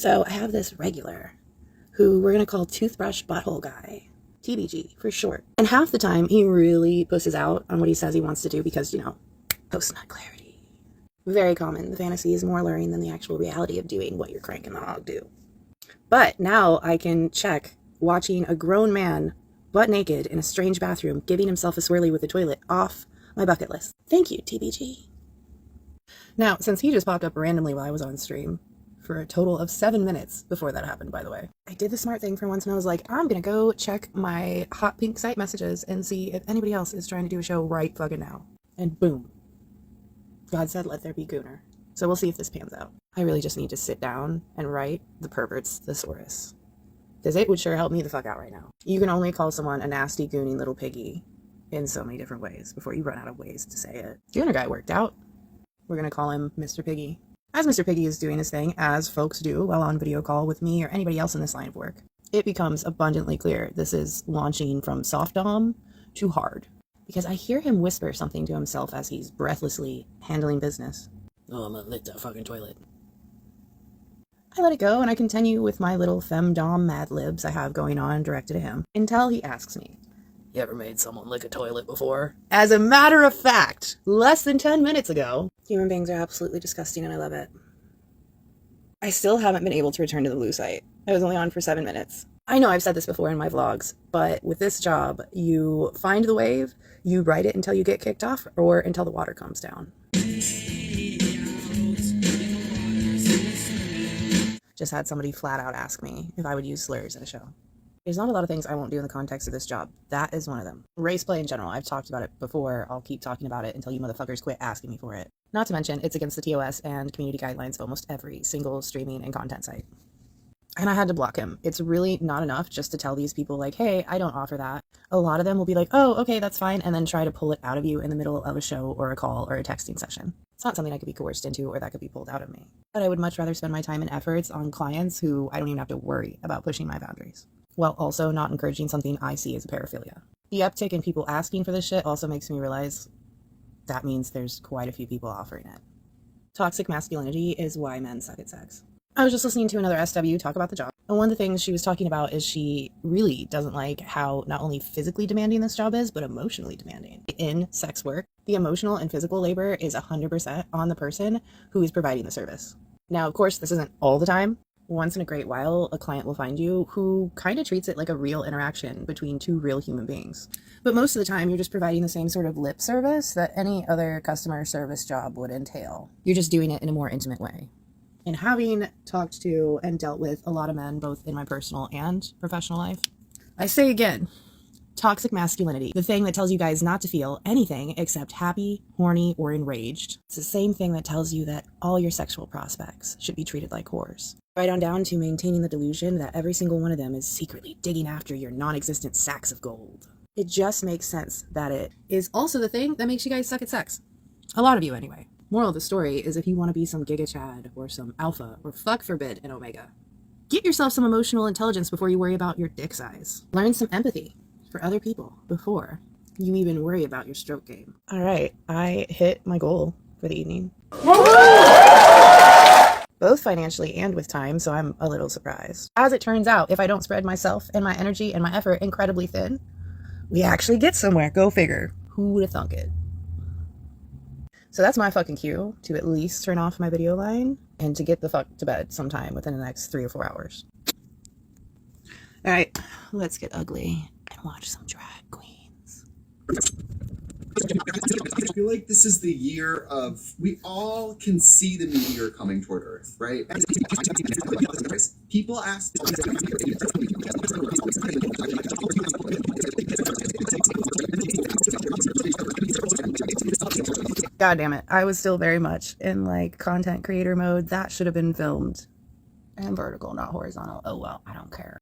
So I have this regular who we're going to call Toothbrush Butthole Guy. TBG for short. And half the time he really pusses out on what he says he wants to do because, post-nut clarity. Very common. The fantasy is more alluring than the actual reality of doing what you're cranking the hog do. But now I can check watching a grown man butt naked in a strange bathroom giving himself a swirly with a toilet off my bucket list. Thank you, TBG. Now, since he just popped up randomly while I was on stream, for a total of 7 minutes before that happened, by the way, I did the smart thing for once and I was like, I'm gonna go check my hot pink site messages and see if anybody else is trying to do a show right fucking now. And boom. God said, let there be gooner. So we'll see if this pans out. I really just need to sit down and write the pervert's thesaurus. Because it would sure help me the fuck out right now. You can only call someone a nasty, goony little piggy in so many different ways before you run out of ways to say it. Gooner guy worked out. We're gonna call him Mr. Piggy. As Mr. Piggy is doing his thing, as folks do while on video call with me or anybody else in this line of work, it becomes abundantly clear this is launching from soft dom to hard. Because I hear him whisper something to himself as he's breathlessly handling business. Oh, I'm gonna lick that fucking toilet. I let it go and I continue with my little femdom mad libs I have going on directed at him until he asks me, you ever made someone lick a toilet before? As a matter of fact, less than 10 minutes ago. Human beings are absolutely disgusting and I love it. I still haven't been able to return to the loo site. I was only on for 7 minutes. I know I've said this before in my vlogs, but with this job, you find the wave, you ride it until you get kicked off or until the water comes down. Just had somebody flat out ask me if I would use slurs in a show. There's not a lot of things I won't do in the context of this job. That is one of them. Race play in general. I've talked about it before. I'll keep talking about it until you motherfuckers quit asking me for it. Not to mention, it's against the TOS and community guidelines of almost every single streaming and content site. And I had to block him. It's really not enough just to tell these people like, hey, I don't offer that. A lot of them will be like, oh, okay, that's fine. And then try to pull it out of you in the middle of a show or a call or a texting session. It's not something I could be coerced into or that could be pulled out of me. But I would much rather spend my time and efforts on clients who I don't even have to worry about pushing my boundaries, while also not encouraging something I see as a paraphilia. The uptick in people asking for this shit also makes me realize that means there's quite a few people offering it. Toxic masculinity is why men suck at sex. I was just listening to another SW talk about the job, and one of the things she was talking about is she really doesn't like how not only physically demanding this job is, but emotionally demanding. In sex work, the emotional and physical labor is 100% on the person who is providing the service. Now, of course, this isn't all the time. Once in a great while, a client will find you who kind of treats it like a real interaction between two real human beings. But most of the time, you're just providing the same sort of lip service that any other customer service job would entail. You're just doing it in a more intimate way. And having talked to and dealt with a lot of men, both in my personal and professional life, I say again, toxic masculinity, the thing that tells you guys not to feel anything except happy, horny, or enraged. It's the same thing that tells you that all your sexual prospects should be treated like whores. Right on down to maintaining the delusion that every single one of them is secretly digging after your non-existent sacks of gold. It just makes sense that it is also the thing that makes you guys suck at sex. A lot of you anyway. Moral of the story is if you want to be some Giga Chad or some Alpha or fuck forbid an Omega, get yourself some emotional intelligence before you worry about your dick size. Learn some empathy for other people before you even worry about your stroke game. All right, I hit my goal for the evening. Both financially and with time, so I'm a little surprised. As it turns out, if I don't spread myself and my energy and my effort incredibly thin, we actually get somewhere. Go figure. Who would have thunk it? So that's my fucking cue to at least turn off my video line and to get the fuck to bed sometime within the next 3 or 4 hours. All right, let's get ugly and watch some drag queens. I feel like this is the year of, we all can see the meteor coming toward Earth, right? People ask... God damn it, I was still very much in like content creator mode. That should have been filmed and vertical, not horizontal. Oh well, I don't care.